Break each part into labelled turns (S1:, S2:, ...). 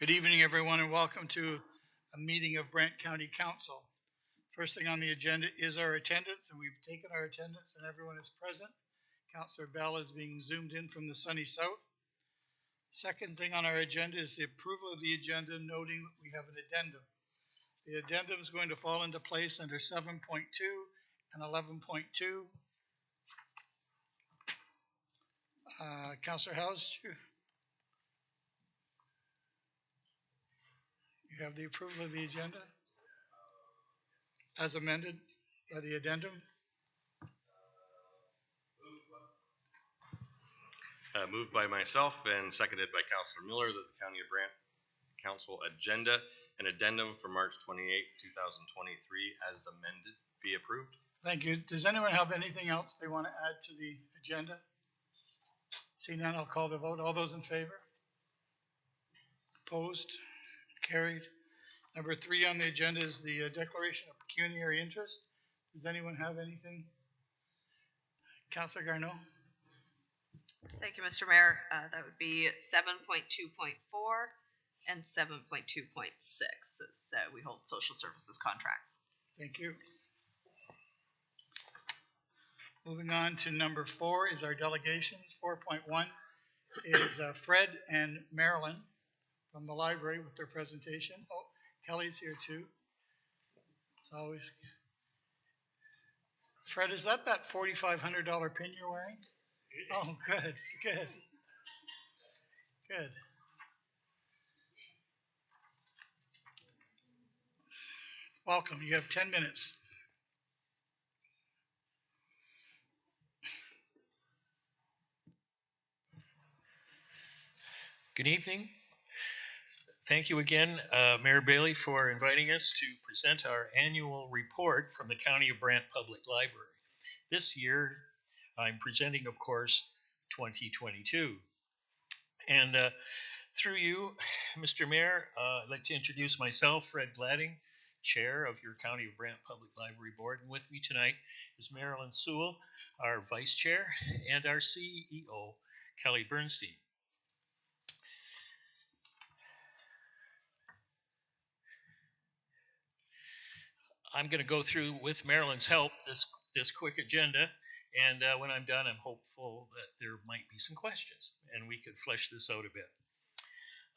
S1: Good evening, everyone, and welcome to a meeting of Brant County Council. First thing on the agenda is our attendance, and we've taken our attendance and everyone is present. Councillor Bell is being zoomed in from the sunny south. Second thing on our agenda is the approval of the agenda, noting that we have an addendum. The addendum is going to fall into place under 7.2 and 11.2. Councillor House, you have the approval of the agenda as amended by the addendum.
S2: Moved by myself and seconded by Councillor Miller that the County of Brant Council agenda and addendum for March 28, 2023 as amended be approved.
S1: Thank you. Does anyone have anything else they want to add to the agenda? Seeing none, I'll call the vote. All those in favor? Opposed? Carried. Number 3 on the agenda is the declaration of pecuniary interest. Does anyone have anything? Councillor Garneau?
S3: Thank you, Mr. Mayor. That would be 7.2.4 and 7.2.6 as we hold social services contracts.
S1: Thank you. Moving on to number 4 is our delegations. 4.1 is Fred and Marilyn from the library with their presentation. Oh, Kelly's here too. It's always... Fred, is that $4,500 pin you're wearing? Oh, good, good. Good. Welcome. You have 10 minutes.
S4: Good evening. Thank you again, Mayor Bailey, for inviting us to present our annual report from the County of Brant Public Library. This year, I'm presenting, of course, 2022. And through you, Mr. Mayor, I'd like to introduce myself, Fred Gladding, Chair of your County of Brant Public Library Board. And with me tonight is Marilyn Sewell, our Vice Chair, and our CEO, Kelly Bernstein. I'm going to go through, with Marilyn's help, this quick agenda, and when I'm done, I'm hopeful that there might be some questions, and we could flesh this out a bit.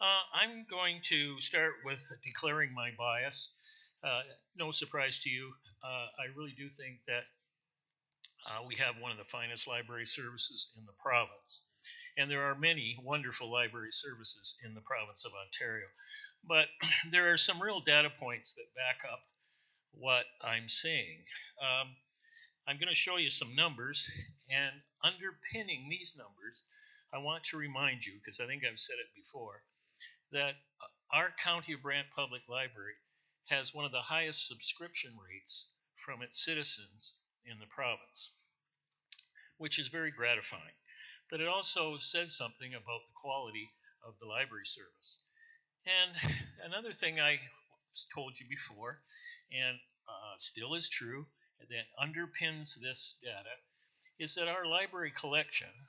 S4: I'm going to start with declaring my bias. No surprise to you, I really do think that we have one of the finest library services in the province, and there are many wonderful library services in the province of Ontario, but there are some real data points that back up what I'm saying. I'm going to show you some numbers, and underpinning these numbers, I want to remind you, because I think I've said it before, that our County of Brant Public Library has one of the highest subscription rates from its citizens in the province, which is very gratifying. But it also says something about the quality of the library service. And another thing I told you before, and still is true, that underpins this data, is that our library collection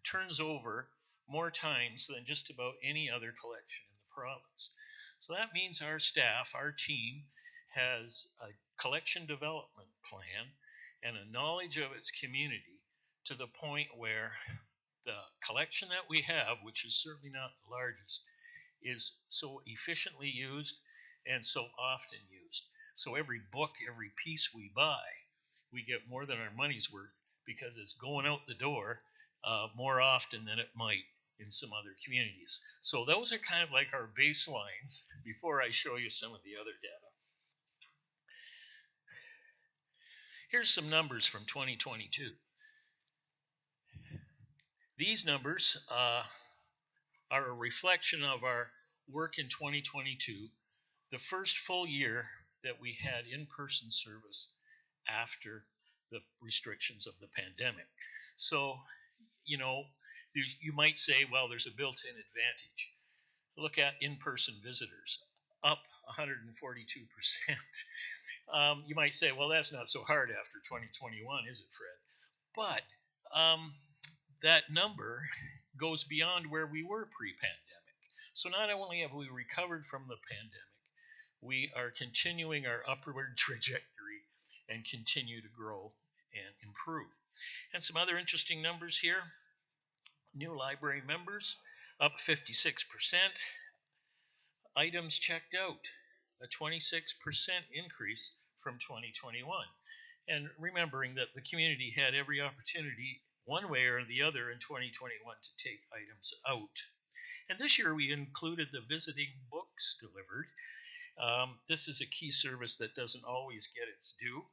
S4: turns over more times than just about any other collection in the province. So that means our staff, our team, has a collection development plan and a knowledge of its community to the point where the collection that we have, which is certainly not the largest, is so efficiently used and so often used. So every book, every piece we buy, we get more than our money's worth because it's going out the door more often than it might in some other communities. So those are kind of like our baselines before I show you some of the other data. Here's some numbers from 2022. These numbers are a reflection of our work in 2022, the first full year that we had in-person service after the restrictions of the pandemic. So, you know, you might say, well, there's a built-in advantage. Look at in-person visitors, up 142%. You might say, well, that's not so hard after 2021, is it, Fred? But that number goes beyond where we were pre-pandemic. So not only have we recovered from the pandemic, we are continuing our upward trajectory and continue to grow and improve. And some other interesting numbers here. New library members up 56%. Items checked out, a 26% increase from 2021. And remembering that the community had every opportunity, one way or the other, in 2021 to take items out. And this year we included the visiting books delivered. This is a key service that doesn't always get its due.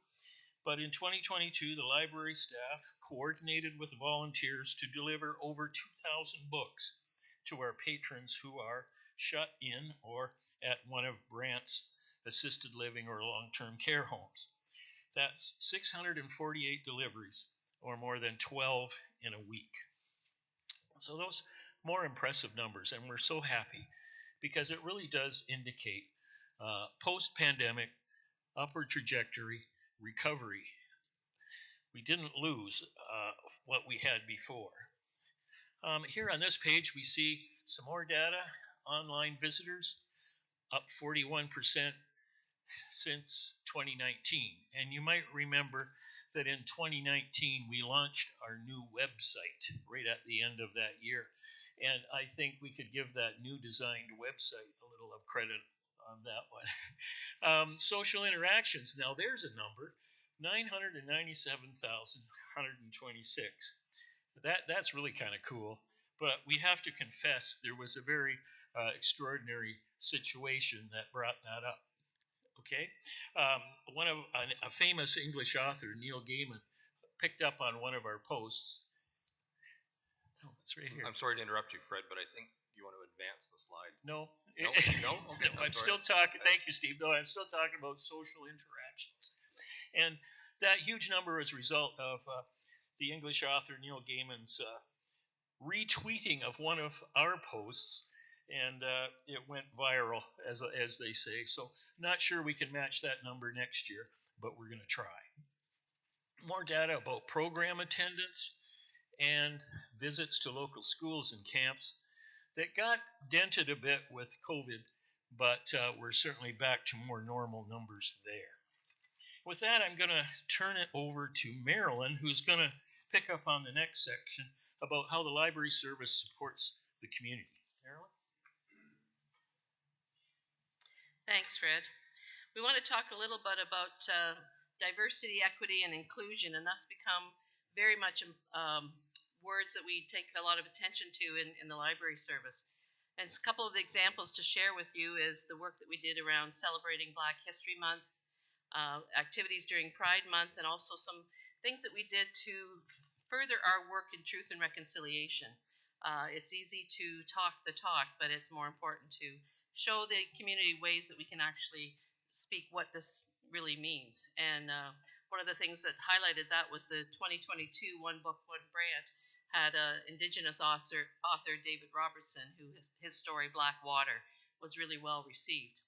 S4: But in 2022, the library staff coordinated with volunteers to deliver over 2,000 books to our patrons who are shut in or at one of Brant's assisted living or long-term care homes. That's 648 deliveries, or more than 12 in a week. So those more impressive numbers, and we're so happy because it really does indicate post-pandemic upward trajectory, recovery. We didn't lose what we had before. Here on this page, we see some more data. Online visitors up 41% since 2019. And you might remember that in 2019, we launched our new website right at the end of that year. And I think we could give that new designed website a little of credit on that one. Social interactions, now there's a number, 997,126. That's really kind of cool. But we have to confess there was a very extraordinary situation that brought that up. Okay, a famous English author, Neil Gaiman, picked up on one of our posts. Oh, it's right here.
S2: I'm sorry to interrupt you, Fred, but I think you want to advance the slide.
S4: No.
S2: No? Okay.
S4: No, I'm still talking. Thank you, Steve. No, I'm still talking about social interactions. And that huge number is a result of the English author Neil Gaiman's retweeting of one of our posts, and it went viral, as they say. So, not sure we can match that number next year, but we're going to try. More data about program attendance and visits to local schools and camps that got dented a bit with COVID, but we're certainly back to more normal numbers there. With that, I'm going to turn it over to Marilyn, who's going to pick up on the next section about how the library service supports the community. Marilyn?
S5: Thanks, Fred. We want to talk a little bit about diversity, equity, and inclusion, and that's become very much words that we take a lot of attention to in the library service. And a couple of examples to share with you is the work that we did around celebrating Black History Month, activities during Pride Month, and also some things that we did to further our work in truth and reconciliation. It's easy to talk the talk, but it's more important to show the community ways that we can actually speak what this really means. And one of the things that highlighted that was the 2022 One Book, One Brant had Indigenous author David Robertson, who his story, Black Water, was really well received.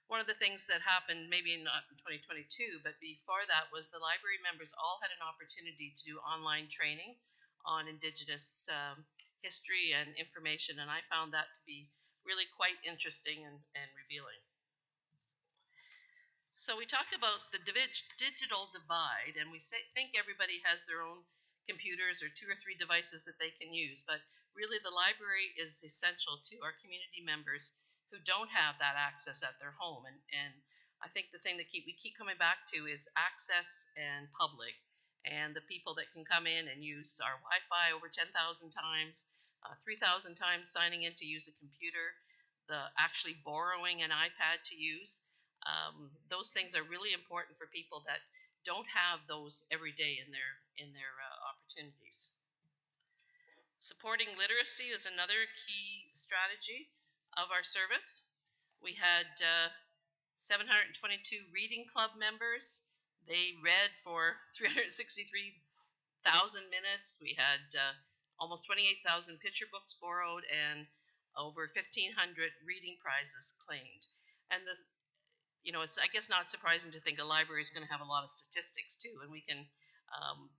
S5: One of the things that happened, maybe not in 2022, but before that, was the library members all had an opportunity to do online training on Indigenous history and information, and I found that to be really quite interesting and revealing. So we talked about the digital divide, and we think everybody has their own computers or 2 or 3 devices that they can use, but really the library is essential to our community members who don't have that access at their home. And I think the thing that we keep coming back to is access and public, and the people that can come in and use our Wi-Fi over 10,000 times, 3,000 times signing in to use a computer, the actually borrowing an iPad to use. Those things are really important for people that don't have those every day in their opportunities. Supporting literacy is another key strategy of our service. We had 722 reading club members. They read for 363,000 minutes. We had almost 28,000 picture books borrowed and over 1,500 reading prizes claimed. And this, it's, I guess, not surprising to think a library is going to have a lot of statistics too, and we can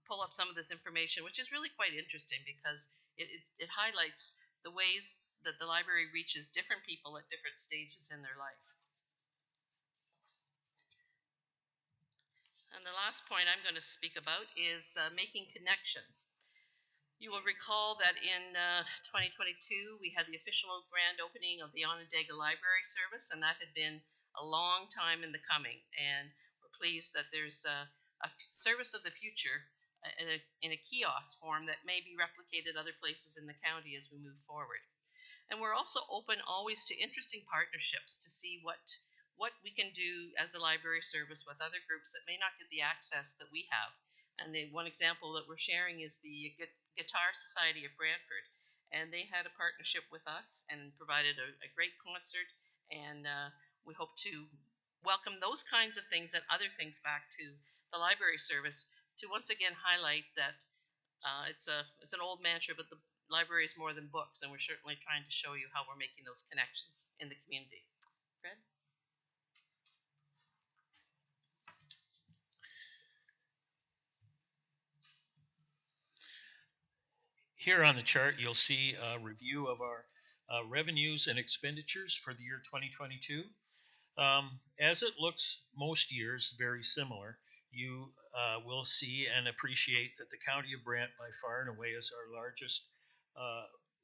S5: pull up some of this information, which is really quite interesting because it highlights the ways that the library reaches different people at different stages in their life. And the last point I'm going to speak about is making connections. You will recall that in 2022, we had the official grand opening of the Onondaga Library Service, and that had been a long time in the coming. And we're pleased that there's a service of the future in a kiosk form that may be replicated other places in the county as we move forward. And we're also open always to interesting partnerships to see what we can do as a library service with other groups that may not get the access that we have. And the one example that we're sharing is the Guitar Society of Brantford, and they had a partnership with us and provided a great concert. And we hope to welcome those kinds of things and other things back to the library service to once again highlight that it's an old mantra, but the library is more than books, and we're certainly trying to show you how we're making those connections in the community. Fred?
S4: Here on the chart, you'll see a review of our revenues and expenditures for the year 2022. As it looks most years very similar, you will see and appreciate that the County of Brant by far and away is our largest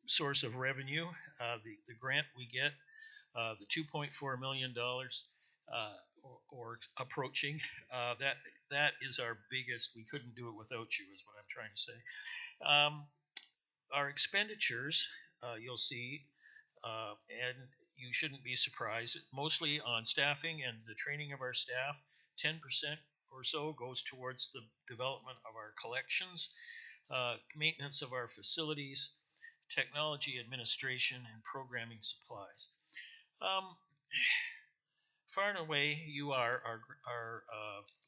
S4: source of revenue. The grant we get, the $2.4 million or approaching, that is our biggest. We couldn't do it without you, is what I'm trying to say. Our expenditures, you'll see, and you shouldn't be surprised, mostly on staffing and the training of our staff. 10% or so goes towards the development of our collections, maintenance of our facilities, technology administration, and programming supplies. Um, Far and away, you are our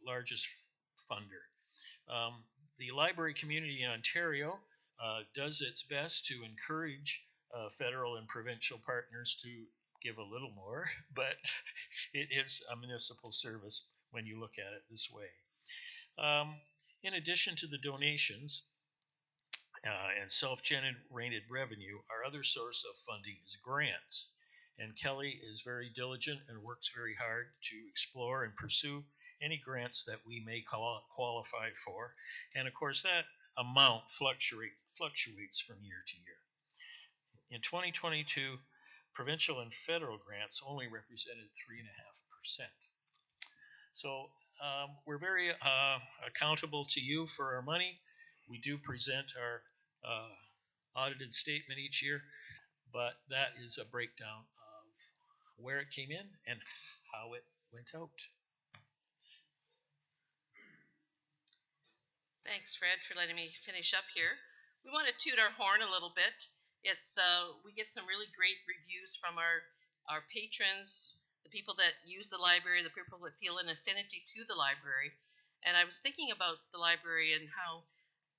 S4: largest funder. The library community in Ontario does its best to encourage federal and provincial partners to give a little more, but it is a municipal service when you look at it this way. In addition to the donations and self-generated revenue, our other source of funding is grants. And Kelly is very diligent and works very hard to explore and pursue any grants that we may qualify for. And of course, that amount fluctuates from year to year. In 2022, provincial and federal grants only represented 3.5%. So we're very accountable to you for our money. We do present our audited statement each year, but that is a breakdown of where it came in and how it went out.
S5: Thanks, Fred, for letting me finish up here. We want to toot our horn a little bit. It's we get some really great reviews from our patrons, the people that use the library, the people that feel an affinity to the library. And I was thinking about the library and how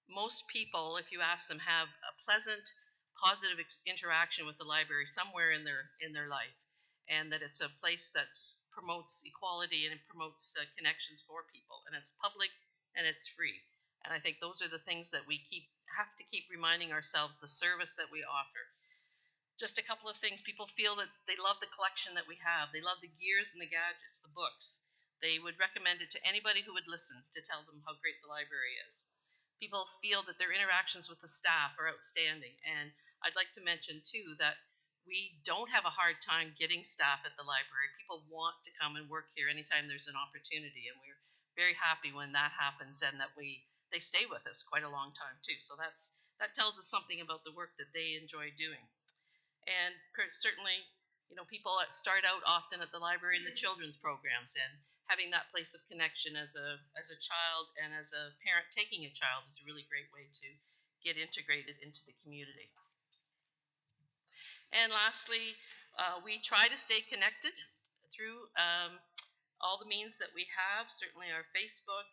S5: most people, if you ask them, have a pleasant, positive interaction with the library somewhere in their life, and that it's a place that promotes equality and it promotes connections for people, and it's public and it's free. And I think those are the things that we have to keep reminding ourselves, the service that we offer. Just a couple of things. People feel that they love the collection that we have. They love the gears and the gadgets, the books. They would recommend it to anybody who would listen to tell them how great the library is. People feel that their interactions with the staff are outstanding. And I'd like to mention, too, that we don't have a hard time getting staff at the library. People want to come and work here anytime there's an opportunity. And we're very happy when that happens and that they stay with us quite a long time, too. So that tells us something about the work that they enjoy doing. And certainly, people start out often at the library in the children's programs, and having that place of connection as a child and as a parent taking a child is a really great way to get integrated into the community. And lastly, we try to stay connected through all the means that we have. Certainly our Facebook,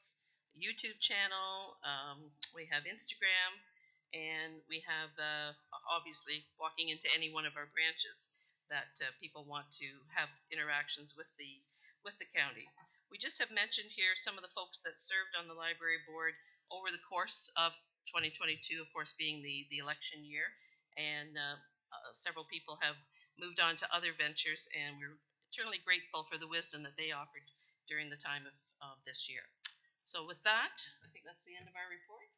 S5: YouTube channel, we have Instagram, and we have obviously walking into any one of our branches that people want to have interactions with the county. We just have mentioned here some of the folks that served on the library board over the course of 2022, of course being the election year, and several people have moved on to other ventures, and we're eternally grateful for the wisdom that they offered during the time of this year. So with that, I think that's the end of our report.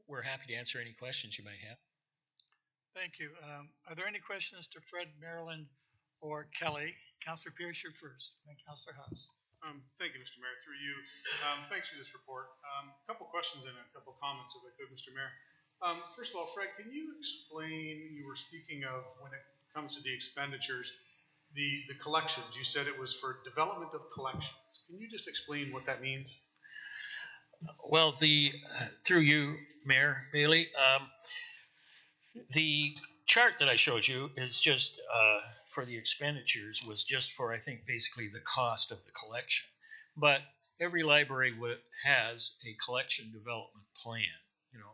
S4: We're happy to answer any questions you might have.
S1: Thank you. Are there any questions to Fred, Marilyn, or Kelly? Councillor Pierce, you're first, and Councillor House.
S6: Thank you, Mr. Mayor. Through you, thanks for this report. A couple questions and a couple comments, if I could, Mr. Mayor. First of all, Fred, can you explain, you were speaking of when it comes to the expenditures, the collections. You said it was for development of collections. Can you just explain what that means?
S4: Well, through you, Mayor Bailey, the chart that I showed you is just for the expenditures was just for, I think, basically the cost of the collection. But every library has a collection development plan. You know,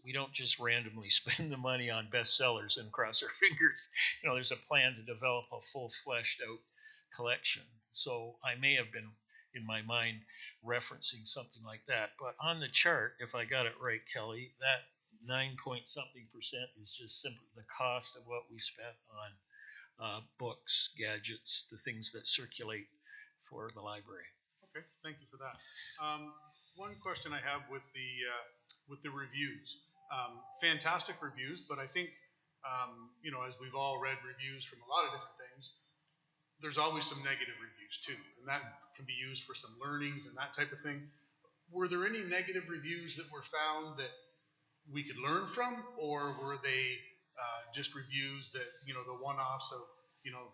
S4: we don't just randomly spend the money on bestsellers and cross our fingers. You know, there's a plan to develop a full fleshed out collection. So I may have been in my mind referencing something like that. But on the chart, if I got it right, Kelly, that 9-point-something% is just simply the cost of what we spent on books, gadgets, the things that circulate for the library.
S6: Okay, thank you for that. One question I have with the reviews. Fantastic reviews, but I think you know, as we've all read reviews from a lot of different things, there's always some negative reviews too, and that can be used for some learnings and that type of thing. Were there any negative reviews that were found that we could learn from, or were they just reviews that, you know, the one-offs of, you know,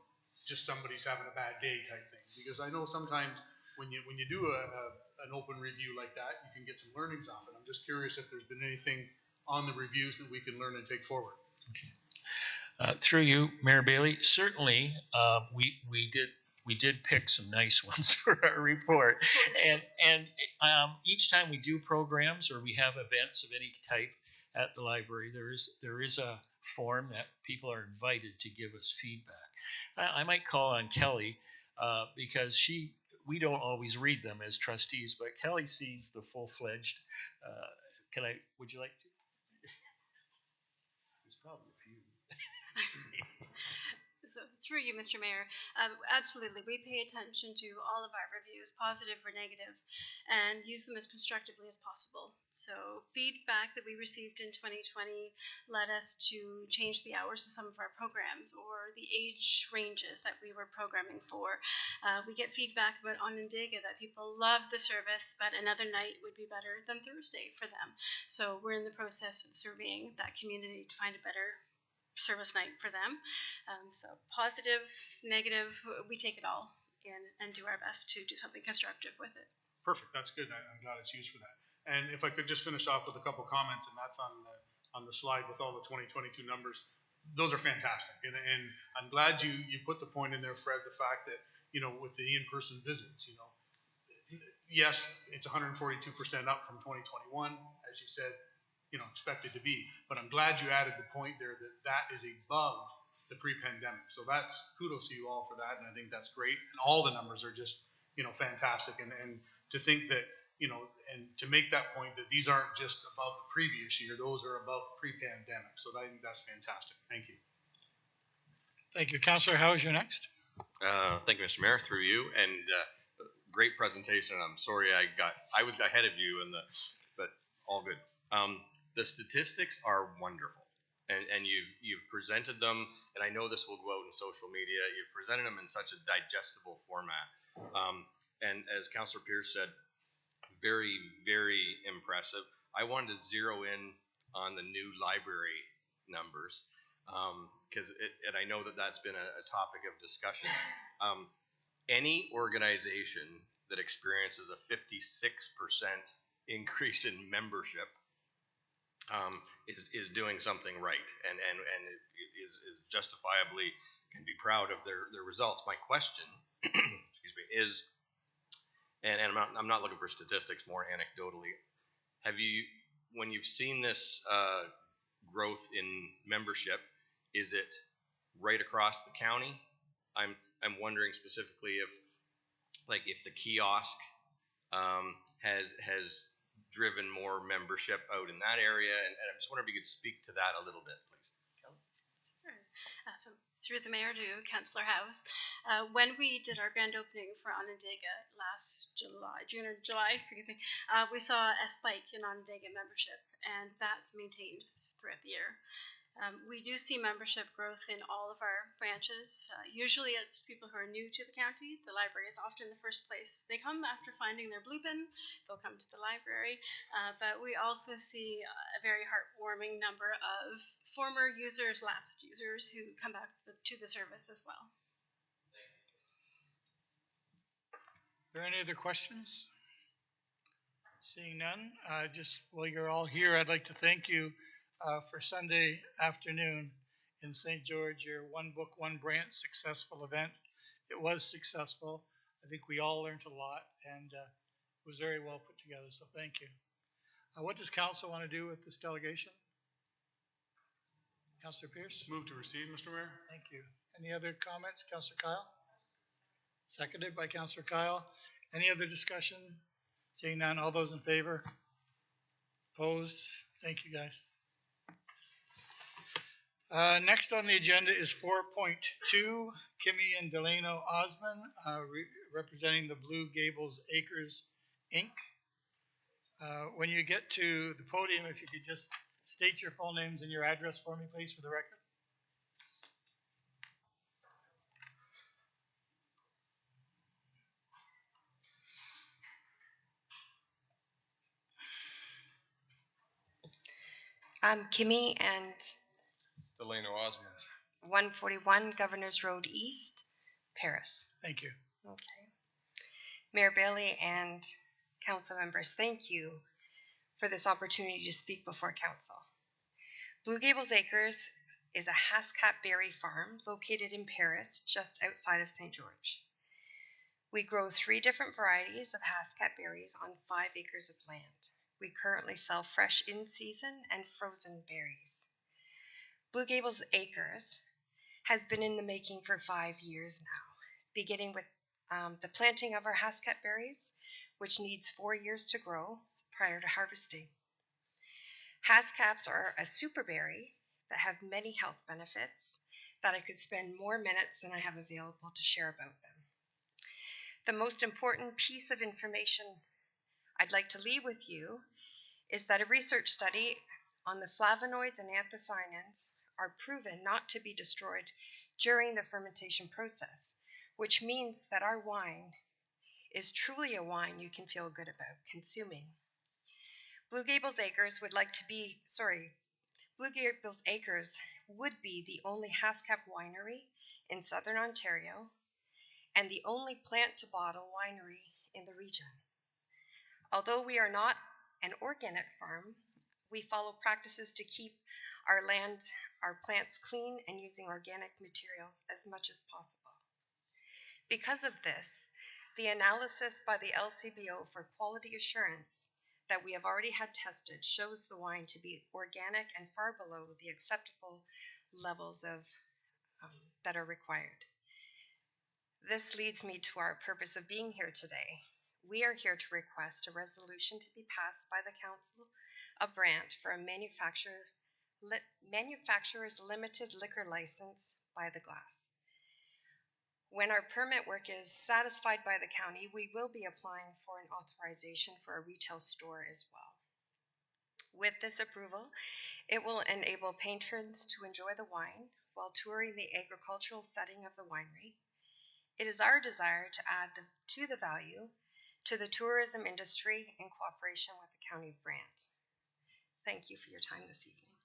S6: just somebody's having a bad day type thing? Because I know sometimes when you do an open review like that, you can get some learnings off it. I'm just curious if there's been anything on the reviews that we can learn and take forward.
S4: Okay. Through you, Mayor Bailey, certainly we did pick some nice ones for our report, and each time we do programs or we have events of any type at the library, there is a form that people are invited to give us feedback. I might call on Kelly because we don't always read them as trustees, but Kelly sees the full-fledged. Would you like to? There's probably a few.
S7: So through you, Mr. Mayor, absolutely, we pay attention to all of our reviews, positive or negative, and use them as constructively as possible. So feedback that we received in 2020 led us to change the hours of some of our programs or the age ranges that we were programming for. We get feedback about Onondaga that people love the service, but another night would be better than Thursday for them. So we're in the process of surveying that community to find a better service night for them. So positive, negative, we take it all and do our best to do something constructive with it.
S6: Perfect, that's good. I'm glad it's used for that. And if I could just finish off with a couple comments, and that's on the slide with all the 2022 numbers. Those are fantastic, and I'm glad you put the point in there, Fred, the fact that, you know, with the in-person visits, you know, yes, it's 142% up from 2021, as you said, you know, expected to be. But I'm glad you added the point there that is above the pre-pandemic. So that's kudos to you all for that, and I think that's great. And all the numbers are just, you know, fantastic. And to think that, you know, and to make that point that these aren't just above the previous year, those are above pre-pandemic. So I think that's fantastic. Thank you.
S1: Thank you. Councillor House, you're next.
S2: Thank you, Mr. Mayor, through you, and great presentation. I'm sorry I was ahead of you but all good. The statistics are wonderful, and you've presented them, and I know this will go out in social media. You've presented them in such a digestible format, and as Councillor Pierce said, very, very impressive. I wanted to zero in on the new library numbers because and I know that's been a topic of discussion. Any organization that experiences a 56% increase in membership is doing something right, and is justifiably can be proud of their results. My question, excuse me, is, and I'm not looking for statistics, more anecdotally. Have you, when you've seen this growth in membership, is it right across the county? I'm wondering specifically if the kiosk has driven more membership out in that area, and I just wonder if you could speak to that a little bit, please.
S7: So through the mayor to Councillor House, when we did our grand opening for Onondaga last June or July, forgive me, we saw a spike in Onondaga membership, and that's maintained throughout the year. We do see membership growth in all of our branches. Usually it's people who are new to the county. The library is often the first place they come after finding their blue bin. They'll come to the library. But we also see a very heartwarming number of former users, lapsed users who come back to the service as well.
S1: Are there any other questions? Seeing none, just while you're all here, I'd like to thank you for Sunday afternoon in St. George, your One Book, One Brant successful event. It was successful. I think we all learned a lot, and it was very well put together, so thank you. What does council want to do with this delegation? Councillor Pierce?
S6: Move to receive, Mr. Mayor.
S1: Thank you. Any other comments? Councillor Kyle? Seconded by Councillor Kyle. Any other discussion? Seeing none, all those in favor? Opposed? Thank you, guys. Next on the agenda is 4.2, Kimmy and Delano Osman, representing the Blue Gables Acres, Inc. When you get to the podium, if you could just state your full names and your address for me, please, for the record.
S8: I'm Kimmy and
S2: Delano Osmond.
S8: 141 Governors Road East, Paris.
S1: Thank you.
S8: Okay. Mayor Bailey and council members, thank you for this opportunity to speak before council. Blue Gables Acres is a Hascap berry farm located in Paris, just outside of St. George. We grow 3 different varieties of Hascap berries on 5 acres of land. We currently sell fresh in season and frozen berries. Blue Gables Acres has been in the making for 5 years now, beginning with the planting of our Hascap berries, which needs 4 years to grow prior to harvesting. Hascaps are a super berry that have many health benefits that I could spend more minutes than I have available to share about them. The most important piece of information I'd like to leave with you is that a research study on the flavonoids and anthocyanins are proven not to be destroyed during the fermentation process, which means that our wine is truly a wine you can feel good about consuming. Blue Gables Acres would be the only Hascap winery in southern Ontario and the only plant-to-bottle winery in the region. Although we are not an organic farm, we follow practices to keep our plants clean and using organic materials as much as possible. Because of this, the analysis by the LCBO for quality assurance that we have already had tested shows the wine to be organic and far below the acceptable levels of that are required. This leads me to our purpose of being here today. We are here to request a resolution to be passed by the Council of Brant for a manufacturer's limited liquor license by the glass. When our permit work is satisfied by the county, we will be applying for an authorization for a retail store as well. With this approval, it will enable patrons to enjoy the wine while touring the agricultural setting of the winery. It is our desire to add to the value to the tourism industry in cooperation with the County of Brant. Thank you for your time this evening.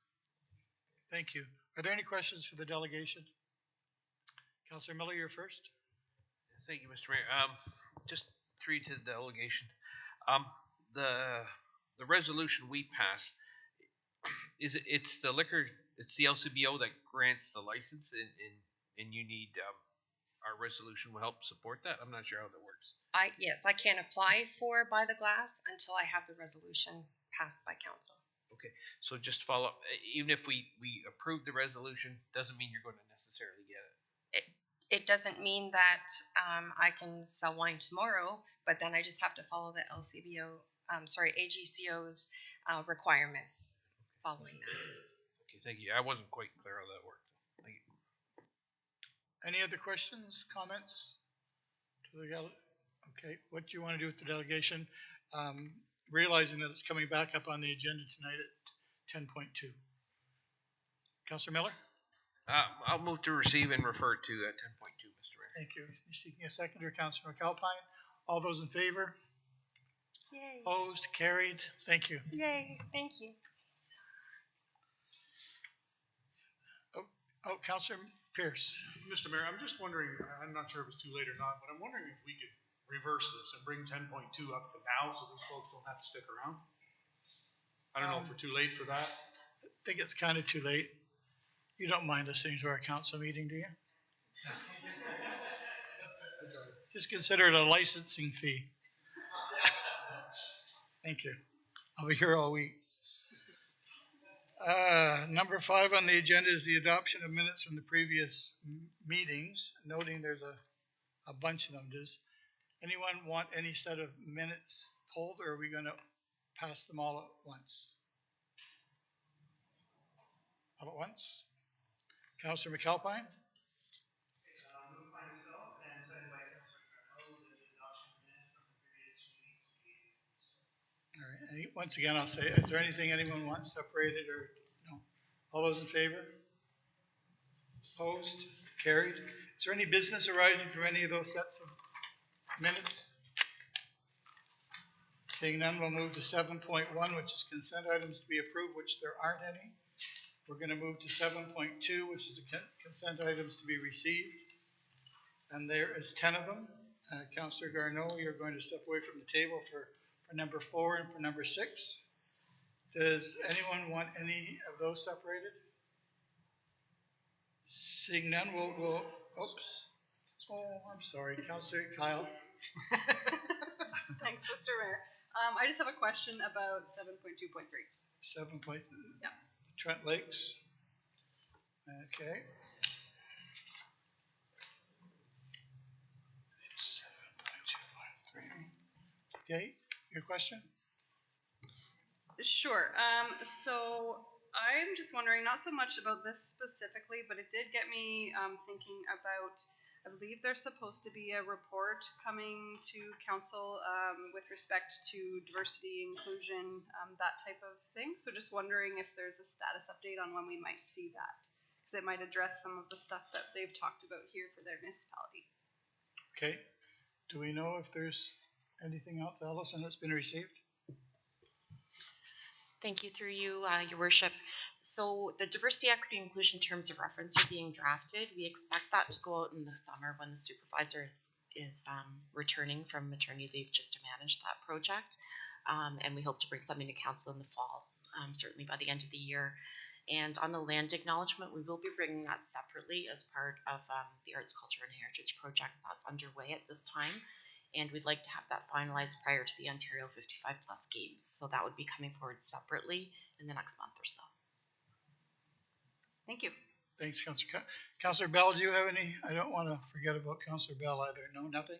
S1: Thank you. Are there any questions for the delegation? Councillor Miller, you're first.
S9: Thank you, Mr. Mayor. Just 3 to the delegation. The resolution we pass it's the LCBO that grants the license, and you need our resolution will help support that. I'm not sure how that works.
S8: Yes, I can't apply for by the glass until I have the resolution passed by council.
S9: Okay, so just follow up. Even if we approve the resolution, doesn't mean you're going to necessarily get it.
S8: It doesn't mean that I can sell wine tomorrow, but then I just have to follow the LCBO AGCO's requirements following that.
S9: Okay, thank you. I wasn't quite clear how that worked. Thank you.
S1: Any other questions, comments to the okay, what do you want to do with the delegation? Realizing that it's coming back up on the agenda tonight at 10.2. Councillor Miller?
S9: I'll move to receive and refer to 10.2, Mr. Mayor.
S1: Thank you. You're seeking a seconder, Councillor McAlpine. All those in favor?
S8: Yay.
S1: Opposed? Carried? Thank you.
S8: Yay. Thank you.
S1: Oh, Councillor Pierce.
S6: Mr. Mayor, I'm just wondering, I'm not sure if it's too late or not, but I'm wondering if we could reverse this and bring 10.2 up to now so these folks don't have to stick around. I don't know if we're too late for that.
S1: I think it's kind of too late. You don't mind listening to our council meeting, do you? Just consider it a licensing fee. Thank you. I'll be here all week. Number 5 on the agenda is the adoption of minutes from the previous meetings, noting there's a bunch of them. Does anyone want any set of minutes pulled, or are we going to pass them all at once? All at once? Councillor McAlpine?
S10: Move myself and second by Councillor Carnell that the adoption of minutes from the previous meetings be.
S1: All right. And once again, I'll say, is there anything anyone wants separated or no? All those in favor? Opposed? Carried? Is there any business arising from any of those sets of minutes? Seeing none, we'll move to 7.1, which is consent items to be approved, which there aren't any. We're going to move to 7.2, which is consent items to be received. And there is 10 of them. Councillor Garneau, you're going to step away from the table for number 4 and for number 6. Does anyone want any of those separated? Seeing none, we'll oops. Oh, I'm sorry. Councillor Kyle.
S11: Thanks, Mr. Mayor. I just have a question about 7.2.3.
S1: 7 point.
S11: Yeah.
S1: Trent Lakes. Okay. 7.2.3. Okay, your question?
S11: Sure. So I'm just wondering, not so much about this specifically, but it did get me thinking about, I believe there's supposed to be a report coming to council with respect to diversity, inclusion, that type of thing. So just wondering if there's a status update on when we might see that, because it might address some of the stuff that they've talked about here for their municipality.
S1: Okay. Do we know if there's anything else, Allison, that's been received?
S12: Thank you, through you, Your Worship. So the diversity, equity, inclusion terms of reference are being drafted. We expect that to go out in the summer when the supervisor is returning from maternity leave, just to manage that project. And we hope to bring something to council in the fall, certainly by the end of the year. And on the land acknowledgement, we will be bringing that separately as part of the Arts, Culture, and Heritage project that's underway at this time. And we'd like to have that finalized prior to the Ontario 55 Plus Games. So that would be coming forward separately in the next month or so.
S11: Thank you.
S1: Thanks, Councillor. Councillor Bell, do you have any? I don't want to forget about Councillor Bell either. No, nothing?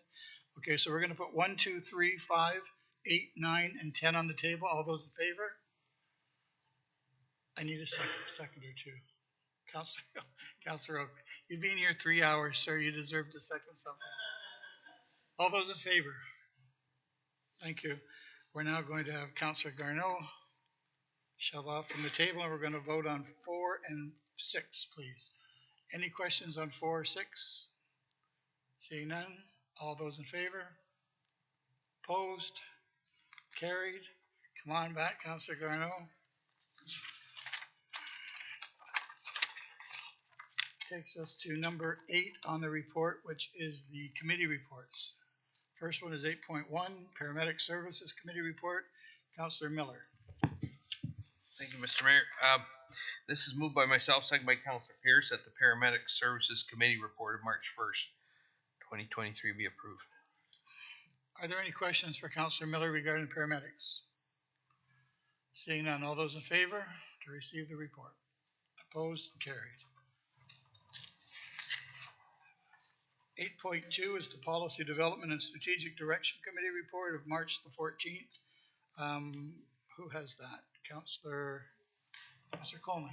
S1: Okay, so we're going to put 1, 2, 3, 5, 8, 9, and 10 on the table. All those in favor? I need a second or two. Councillor Oak, you've been here 3 hours, sir. You deserve to second something. All those in favor? Thank you. We're now going to have Councillor Garneau shove off from the table, and we're going to vote on 4 and 6, please. Any questions on 4 or 6? Seeing none. All those in favor? Opposed? Carried. Come on back, Councillor Garneau. Takes us to number 8 on the report, which is the committee reports. First one is 8.1, Paramedic Services Committee Report. Councillor Miller.
S9: Thank you, Mr. Mayor. This is moved by myself, second by Councillor Pierce, that the Paramedic Services Committee Report of March 1st, 2023 be approved.
S1: Are there any questions for Councillor Miller regarding paramedics? Seeing none, all those in favor to receive the report? Opposed? Carried. 8.2 is the Policy Development and Strategic Direction Committee Report of March the 14th. Who has that? Councillor Coleman.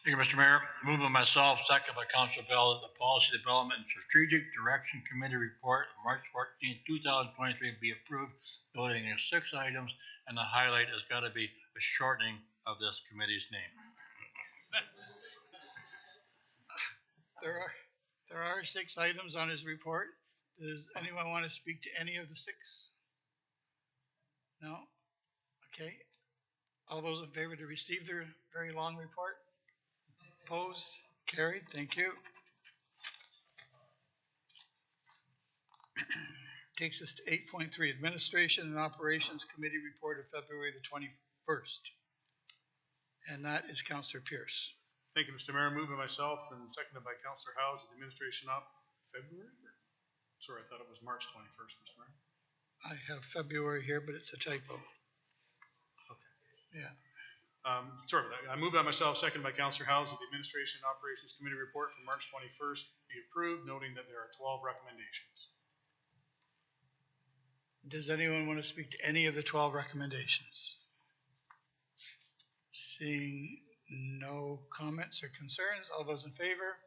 S13: Thank you, Mr. Mayor. Move by myself, second by Councilor Bell, that the Policy Development and Strategic Direction Committee report of March 14, 2023 be approved, noting there's 6 items, and the highlight has got to be a shortening of this committee's name.
S1: There are 6 items on his report. Does anyone want to speak to any of the 6? No? Okay. All those in favor to receive their very long report? Opposed? Carried. Thank you. Takes us to 8.3, Administration and Operations Committee report of February the 21st. And that is Councillor Pierce.
S6: Thank you, Mr. Mayor. Moved by myself and seconded by Councillor Howes, the administration up February? Sorry, I thought it was March 21st, Mr. Mayor.
S1: I have February here, but it's a typo.
S6: Okay.
S1: Yeah.
S6: Sorry about that. I moved by myself, seconded by Councillor Howes, that the Administration and Operations Committee report from March 21st be approved, noting that there are 12 recommendations.
S1: Does anyone want to speak to any of the 12 recommendations? Seeing no comments or concerns, all those in favor,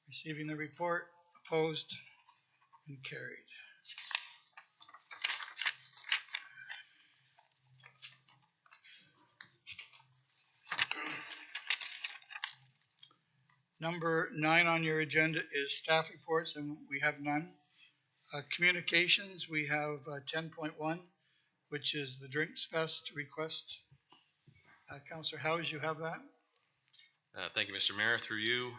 S1: receiving the report, opposed, and carried. Number 9 on your agenda is staff reports, and we have none. Communications, we have 10.1, which is the Drinks Fest request. Councillor Howes, you have that?
S2: Thank you, Mr. Mayor. Through you,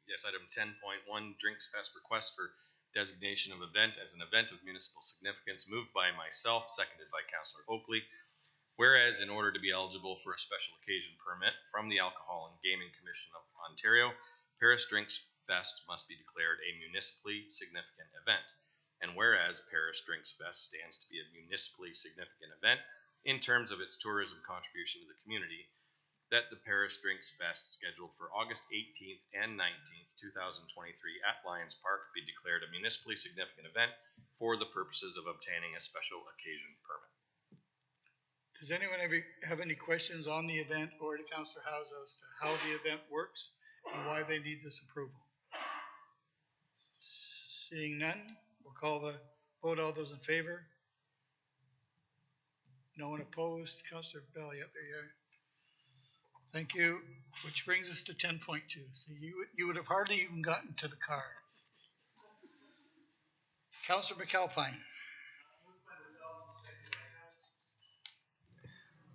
S2: yes, item 10.1, Drinks Fest request for designation of event as an event of municipal significance, moved by myself, seconded by Councillor Oakley. Whereas, in order to be eligible for a special occasion permit from the Alcohol and Gaming Commission of Ontario, Paris Drinks Fest must be declared a municipally significant event. And whereas Paris Drinks Fest stands to be a municipally significant event in terms of its tourism contribution to the community, that the Paris Drinks Fest scheduled for August 18th and 19th, 2023 at Lions Park be declared a municipally significant event for the purposes of obtaining a special occasion permit.
S1: Does anyone ever have any questions on the event or to Councillor Howes as to how the event works and why they need this approval? Seeing none, we'll call the vote. All those in favor? No one opposed? Councillor Bell, yep, there you are. Thank you. Which brings us to 10.2. So you would have hardly even gotten to the car. Councillor McAlpine.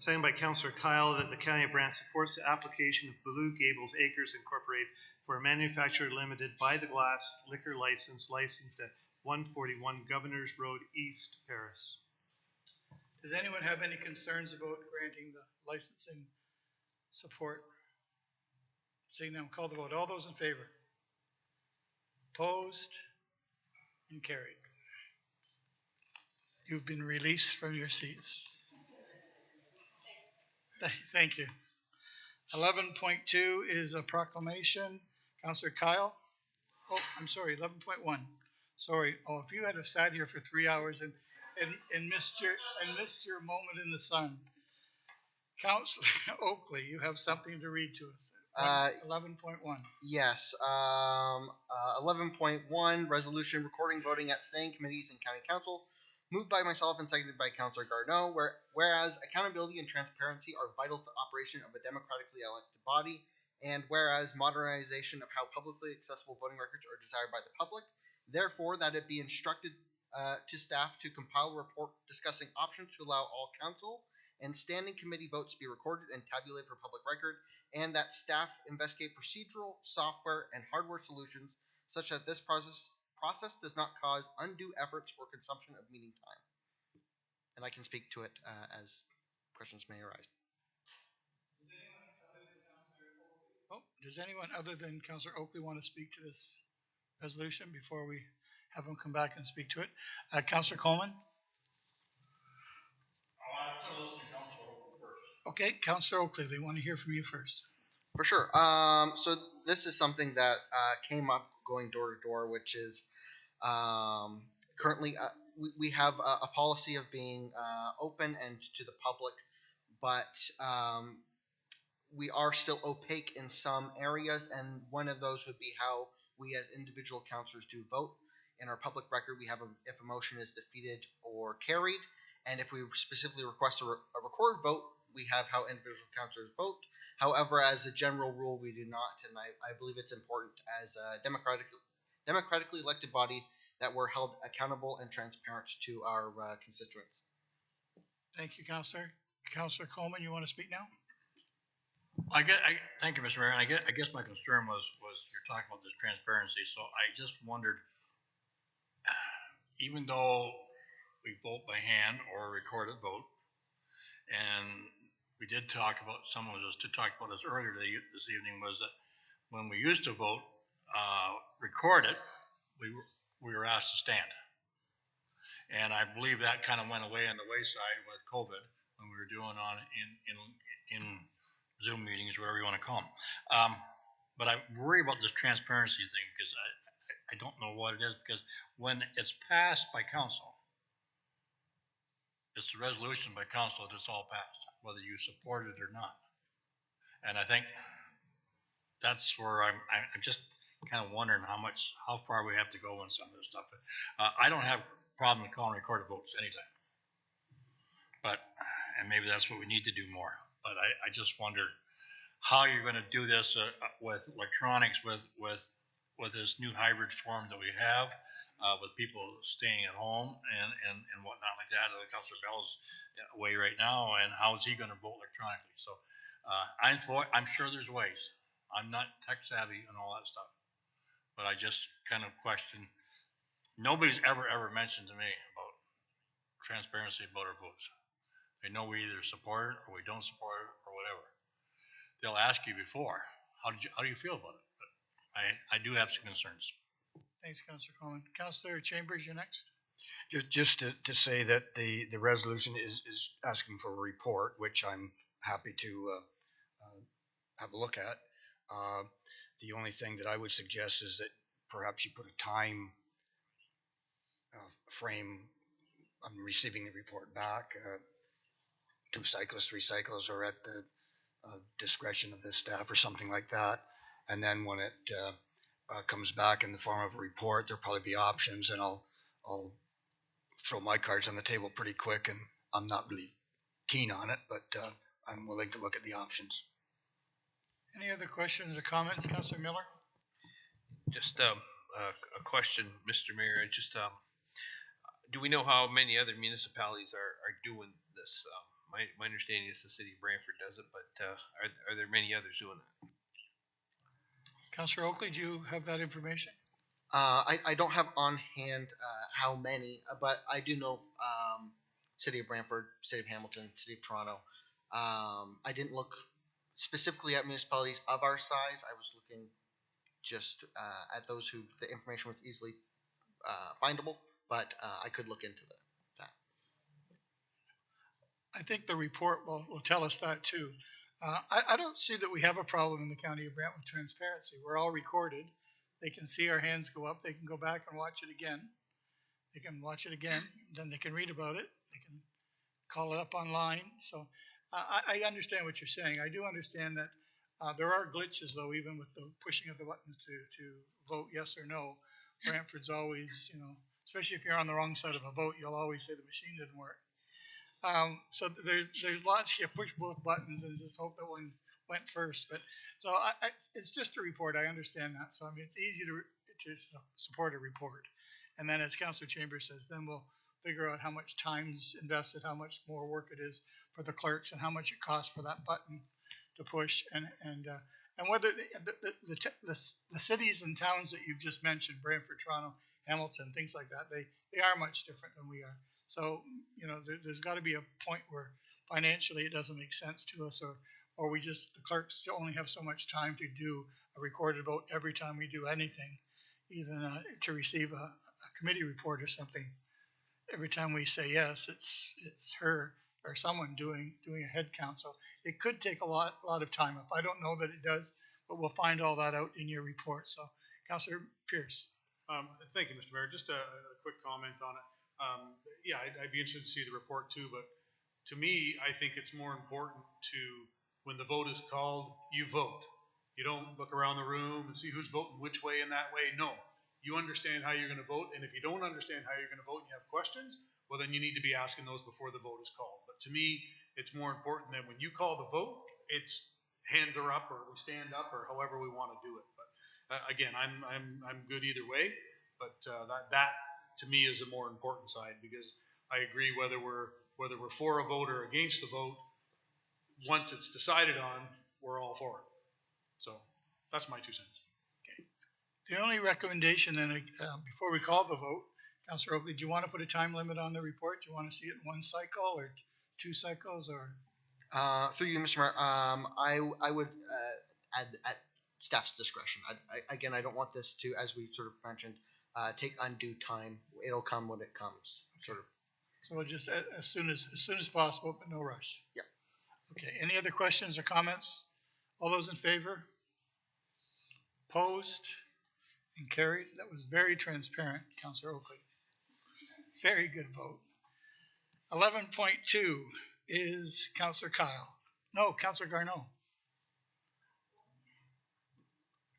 S10: Second by Councillor Kyle, that the County of Brant supports the application of Blue Gables Acres Incorporated for a manufacturer limited by the glass liquor license licensed at 141 Governors Road East, Paris.
S1: Does anyone have any concerns about granting the licensing support? Seeing none, call the vote. All those in favor? Opposed? And carried. You've been released from your seats. Thank you. 11.2 is a proclamation. Councillor Kyle? Oh, I'm sorry, 11.1. Sorry. Oh, if you had sat here for 3 hours and missed your moment in the sun. Councillor Oakley, you have something to read to us. 11.1.
S14: Yes. 11.1, resolution recording voting at standing committees and county council. Moved by myself and seconded by Councillor Garneau, whereas accountability and transparency are vital to the operation of a democratically elected body, and whereas modernization of how publicly accessible voting records are desired by the public, therefore that it be instructed to staff to compile a report discussing options to allow all council and standing committee votes to be recorded and tabulated for public record, and that staff investigate procedural, software, and hardware solutions such that this process does not cause undue efforts or consumption of meeting time. And I can speak to it as questions may arise.
S1: Does anyone other than Councillor Oakley want to speak to this resolution before we have him come back and speak to it? Councillor Coleman?
S13: I'll have to listen to Councillor Oakley first.
S1: Okay, Councillor Oakley, they want to hear from you first.
S14: For sure. So this is something that came up going door to door, which is currently we have a policy of being open and to the public, but we are still opaque in some areas, and one of those would be how we as individual councillors do vote. In our public record, we have if a motion is defeated or carried, and if we specifically request a recorded vote, we have how individual councillors vote. However, as a general rule, we do not, and I believe it's important as a democratically elected body that we're held accountable and transparent to our constituents.
S1: Thank you, Councillor. Councillor Coleman, you want to speak now?
S13: Thank you, Mr. Mayor. And I guess my concern was you're talking about this transparency. So I just wondered, even though we vote by hand or a recorded vote, and we did talk about, someone was just talking about this earlier this evening, was that when we used to vote, recorded, we were asked to stand. And I believe that kind of went away on the wayside with COVID when we were doing on in Zoom meetings, whatever you want to call them. But I worry about this transparency thing because I don't know what it is, because when it's passed by council, it's the resolution by council that it's all passed, whether you support it or not. And I think that's where I'm just kind of wondering how far we have to go in some of this stuff. I don't have a problem with calling recorded votes anytime, and maybe that's what we need to do more. But I just wonder how you're going to do this with electronics, with this new hybrid form that we have, with people staying at home and whatnot like that. Councilor Bell's away right now, and how is he going to vote electronically? So I'm sure there's ways. I'm not tech savvy and all that stuff, but I just kind of question. Nobody's ever mentioned to me about transparency about our votes. They know we either support it or we don't support it or whatever. They'll ask you before, how do you feel about it? But I do have some concerns.
S1: Thanks, Councillor Coleman. Councillor Chambers, you're next.
S15: Just to say that the resolution is asking for a report, which I'm happy to have a look at. The only thing that I would suggest is that perhaps you put a time frame on receiving the report back. 2 cycles, 3 cycles, or at the discretion of the staff or something like that. And then when it comes back in the form of a report, there'll probably be options, and I'll throw my cards on the table pretty quick. And I'm not really keen on it, but I'm willing to look at the options.
S1: Any other questions or comments, Councillor Miller?
S9: Just a question, Mr. Mayor. Just do we know how many other municipalities are doing this? My understanding is the city of Brantford does it, but are there many others doing that?
S1: Councillor Oakley, do you have that information?
S14: I don't have on hand how many, but I do know City of Brantford, City of Hamilton, City of Toronto. I didn't look specifically at municipalities of our size. I was looking just at those who the information was easily findable, but I could look into that.
S1: I think the report will tell us that too. I don't see that we have a problem in the county of Brant with transparency. We're all recorded. They can see our hands go up. They can go back and watch it again. They can watch it again. Then they can read about it. They can call it up online. So I understand what you're saying. I do understand that there are glitches, though, even with the pushing of the buttons to vote yes or no. Brantford's always, especially if you're on the wrong side of a vote, you'll always say the machine didn't work. So there's lots. You push both buttons and just hope that one went first. But so it's just a report. I understand that. So I mean, it's easy to support a report. And then, as Councillor Chambers says, then we'll figure out how much time's invested, how much more work it is for the clerks, and how much it costs for that button to push, and whether the cities and towns that you've just mentioned, Brantford, Toronto, Hamilton, things like that, they are much different than we are. So, there's got to be a point where financially it doesn't make sense to us, or the clerks only have so much time to do a recorded vote every time we do anything, even to receive a committee report or something. Every time we say yes, it's her or someone doing a head count. So it could take a lot of time up. I don't know that it does, but we'll find all that out in your report. So, Councillor Pierce.
S6: Thank you, Mr. Mayor. Just a quick comment on it. Yeah, I'd be interested to see the report too, but to me, I think it's more important to, when the vote is called, you vote. You don't look around the room and see who's voting which way and that way. No, you understand how you're going to vote. And if you don't understand how you're going to vote and you have questions, well, then you need to be asking those before the vote is called. But to me, it's more important that when you call the vote, it's hands are up or we stand up or however we want to do it. But again, I'm good either way. But that to me is a more important side, because I agree whether we're for a vote or against the vote, once it's decided on, we're all for it. So that's my 2 cents.
S1: Okay. The only recommendation then, before we call the vote, Councillor Oakley, do you want to put a time limit on the report? Do you want to see it in 1 cycle or 2 cycles or?
S14: Through you, Mr. Mayor, I would at staff's discretion. Again, I don't want this to, as we sort of mentioned, take undue time. It'll come when it comes, sort of.
S1: So we'll just as soon as possible, but no rush.
S14: Yeah.
S1: Okay. Any other questions or comments? All those in favor? Opposed? And carried. That was very transparent, Councillor Oakley. Very good vote. 11.2 is Councillor Kyle. No, Councillor Garneau.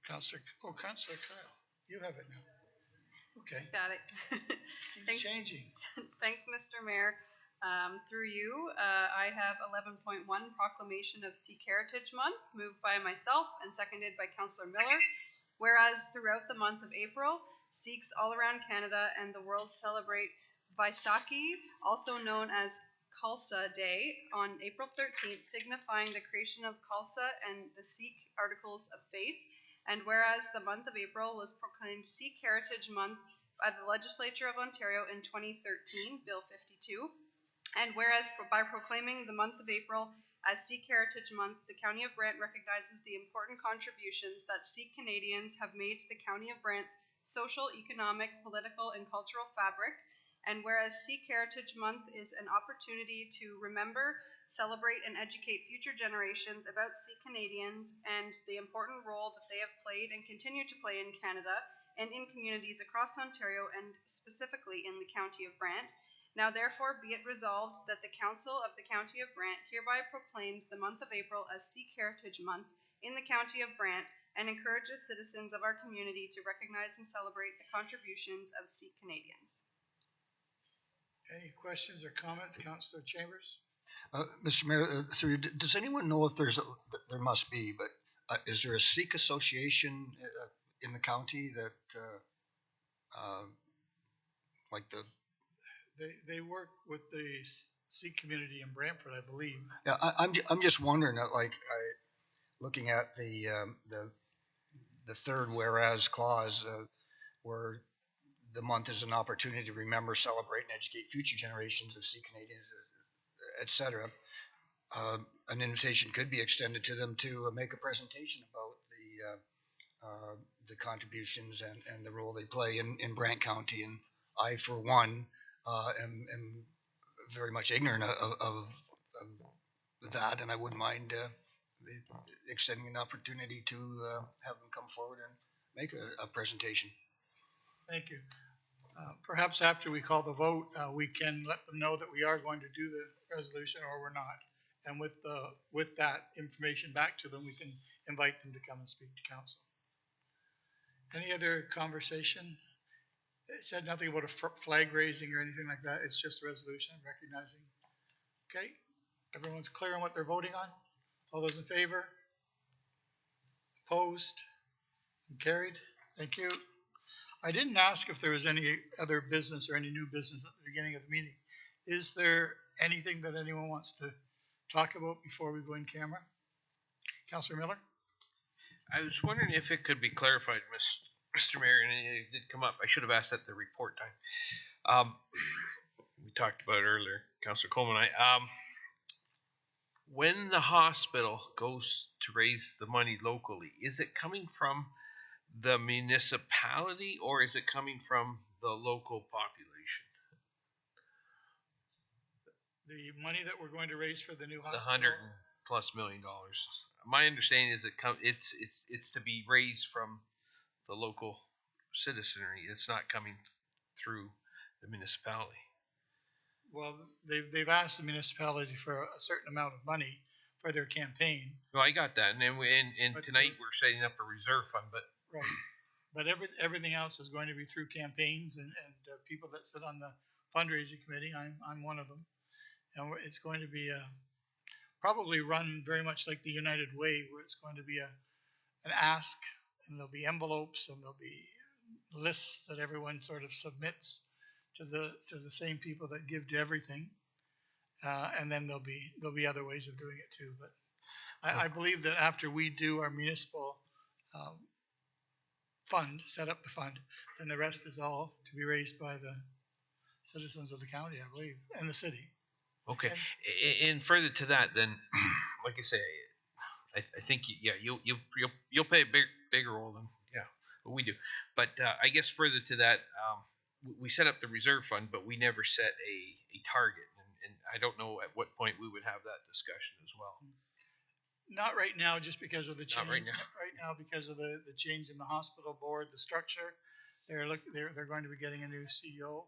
S1: Councillor Kyle. You have it now. Okay.
S11: Got it.
S1: Keeps changing.
S11: Thanks, Mr. Mayor. Through you, I have 11.1, Proclamation of Sikh Heritage Month, moved by myself and seconded by Councillor Miller. Whereas throughout the month of April, Sikhs all around Canada and the world celebrate Vaisakhi, also known as Khalsa Day, on April 13th, signifying the creation of Khalsa and the Sikh Articles of Faith. And whereas the month of April was proclaimed Sikh Heritage Month by the Legislature of Ontario in 2013, Bill 52. And whereas by proclaiming the month of April as Sikh Heritage Month, the County of Brant recognizes the important contributions that Sikh Canadians have made to the County of Brant's social, economic, political, and cultural fabric. And whereas Sikh Heritage Month is an opportunity to remember, celebrate, and educate future generations about Sikh Canadians and the important role that they have played and continue to play in Canada and in communities across Ontario and specifically in the County of Brant. Now therefore be it resolved that the Council of the County of Brant hereby proclaims the month of April as Sikh Heritage Month in the County of Brant and encourages citizens of our community to recognize and celebrate the contributions of Sikh Canadians.
S1: Any questions or comments, Councillor Chambers?
S15: Mr. Mayor, does anyone know if there must be, but is there a Sikh association in the county that, like the?
S1: They work with the Sikh community in Brantford, I believe.
S15: Yeah, I'm just wondering, looking at the third whereas clause, where the month is an opportunity to remember, celebrate, and educate future generations of Sikh Canadians, etc. An invitation could be extended to them to make a presentation about the contributions and the role they play in Brant County. And I, for one, am very much ignorant of that, and I wouldn't mind extending an opportunity to have them come forward and make a presentation.
S1: Thank you. Perhaps after we call the vote, we can let them know that we are going to do the resolution or we're not. And with that information back to them, we can invite them to come and speak to council. Any other conversation? It said nothing about a flag raising or anything like that. It's just a resolution recognizing. Okay. Everyone's clear on what they're voting on? All those in favor? Opposed? And carried? Thank you. I didn't ask if there was any other business or any new business at the beginning of the meeting. Is there anything that anyone wants to talk about before we go in camera? Councillor Miller?
S9: I was wondering if it could be clarified, Mr. Mayor, and it did come up. I should have asked at the report time. We talked about it earlier, Councillor Coleman. When the hospital goes to raise the money locally, is it coming from the municipality or is it coming from the local population?
S1: The money that we're going to raise for the new hospital?
S9: The $100+ million. My understanding is it's to be raised from the local citizenry. It's not coming through the municipality.
S1: Well, they've asked the municipality for a certain amount of money for their campaign.
S9: No, I got that. And then and
S1: But
S9: tonight we're setting up a reserve fund, but
S1: Right. But everything else is going to be through campaigns and people that sit on the fundraising committee. I'm one of them. And it's going to be probably run very much like the United Way, where it's going to be an ask, and there'll be envelopes, and there'll be lists that everyone sort of submits to the same people that give to everything. And then there'll be other ways of doing it too. But I believe that after we do our municipal fund, set up the fund, then the rest is all to be raised by the citizens of the county, I believe, and the city.
S9: okay. And further to that, then, like I say, I think you'll play a bigger role than what we do. But I guess further to that, we set up the reserve fund, but we never set a target, and I don't know at what point we would have that discussion as well.
S1: Not right now, just because of the change.
S9: Not right now.
S1: Right now, because of the change in the hospital board, the structure. They're going to be getting a new CEO,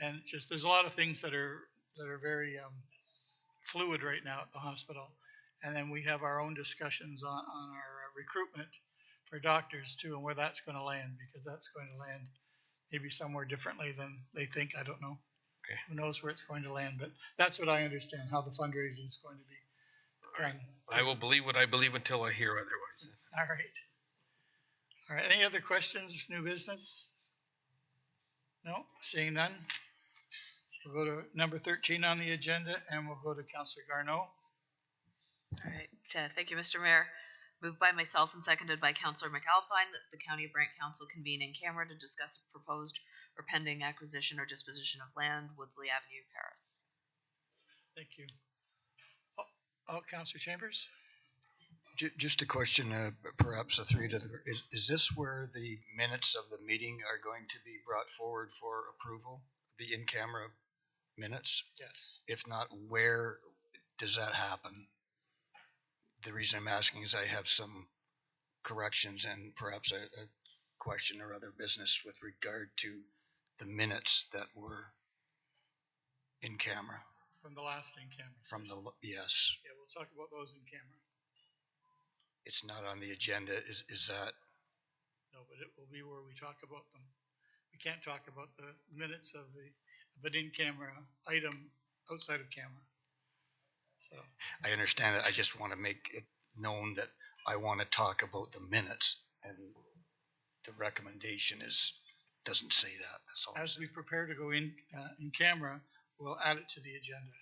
S1: and it's just there's a lot of things that are very fluid right now at the hospital. And then we have our own discussions on our recruitment for doctors too, and where that's going to land, because that's going to land maybe somewhere differently than they think. I don't know.
S9: Okay.
S1: Who knows where it's going to land? But that's what I understand how the fundraising is going to be done.
S9: I will believe what I believe until I hear otherwise.
S1: All right. All right. Any other questions? New business? No. Seeing none. We'll go to number 13 on the agenda, and we'll go to Councillor Garneau.
S3: All right, thank you, Mr. Mayor. Moved by myself and seconded by Councillor McAlpine that the County of Brant Council convene in camera to discuss a proposed or pending acquisition or disposition of land, Woodsley Avenue, Paris.
S1: Thank you. Councillor Chambers?
S15: Just a question, perhaps a three to the, is this where the minutes of the meeting are going to be brought forward for approval? The in-camera minutes?
S1: Yes.
S15: If not, where does that happen? The reason I'm asking is I have some corrections and perhaps a question or other business with regard to the minutes that were in camera.
S1: From the last in camera.
S15: Yes.
S1: Yeah, we'll talk about those in camera.
S15: It's not on the agenda. Is that?
S1: No, but it will be where we talk about them. We can't talk about the minutes of an in camera item outside of camera. So
S15: I understand that. I just want to make it known that I want to talk about the minutes, and the recommendation doesn't say that. That's all.
S1: As we prepare to go in camera, we'll add it to the agenda.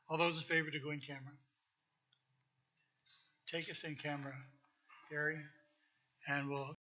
S1: All those in favor to go in camera? Take us in camera, Gary, and we'll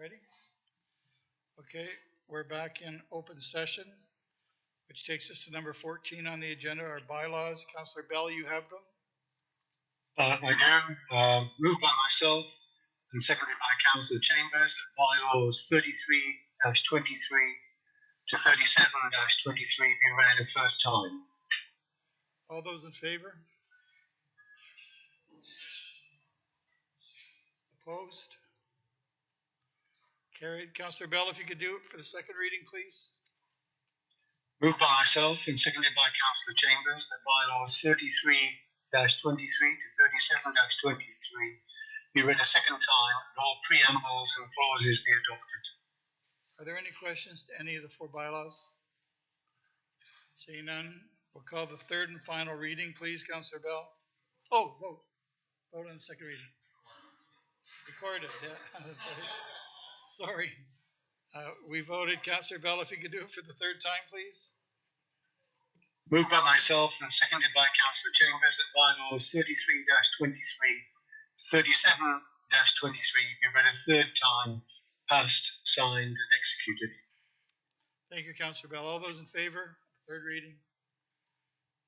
S1: Ready? Okay, we're back in open session, which takes us to number 14 on the agenda, our bylaws. Councillor Bell, you have them?
S10: I do. Moved by myself and seconded by Councillor Chambers that bylaws 33-23 to 37-23 be read a first time.
S1: All those in favor? Opposed? Carried. Councillor Bell, if you could do it for the second reading, please.
S10: Moved by myself and seconded by Councillor Chambers that bylaws 33-23 to 37-23 be read a second time and all preambles and clauses be adopted.
S1: Are there any questions to any of the four bylaws? Seeing none, we'll call the third and final reading, please, Councillor Bell. Oh, vote. Vote on the second reading. Recorded, yeah. Sorry. We voted. Councillor Bell, if you could do it for the third time, please.
S10: Moved by myself and seconded by Councillor Chambers that bylaws 33-23, 37-23 be read a third time, passed, signed, and executed.
S1: Thank you, Councillor Bell. All those in favor? Third reading.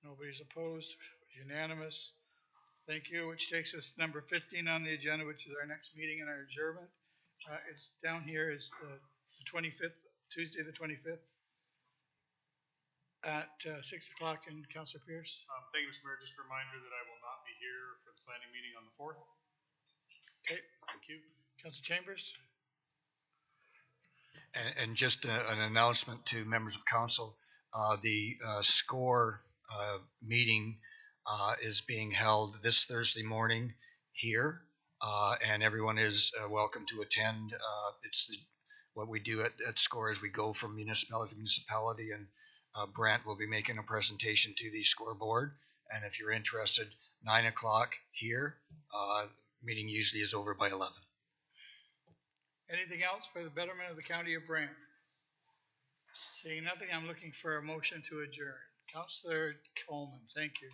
S1: Nobody's opposed. Unanimous. Thank you. Which takes us to number 15 on the agenda, which is our next meeting and our adjournment. It's down here is the 25th, Tuesday the 25th at 6 o'clock. And Councillor Pierce.
S6: Thank you, Mr. Mayor. Just a reminder that I will not be here for the planning meeting on the 4th.
S1: Okay.
S6: Thank you.
S1: Councillor Chambers.
S15: And just an announcement to members of council, the SCORE meeting is being held this Thursday morning here, and everyone is welcome to attend. What we do at SCORE is we go from municipality to municipality, and Brant will be making a presentation to the SCORE board. And if you're interested, 9 o'clock here. Meeting usually is over by 11.
S1: Anything else for the betterment of the county of Brant? Seeing nothing, I'm looking for a motion to adjourn. Councillor Coleman, thank you.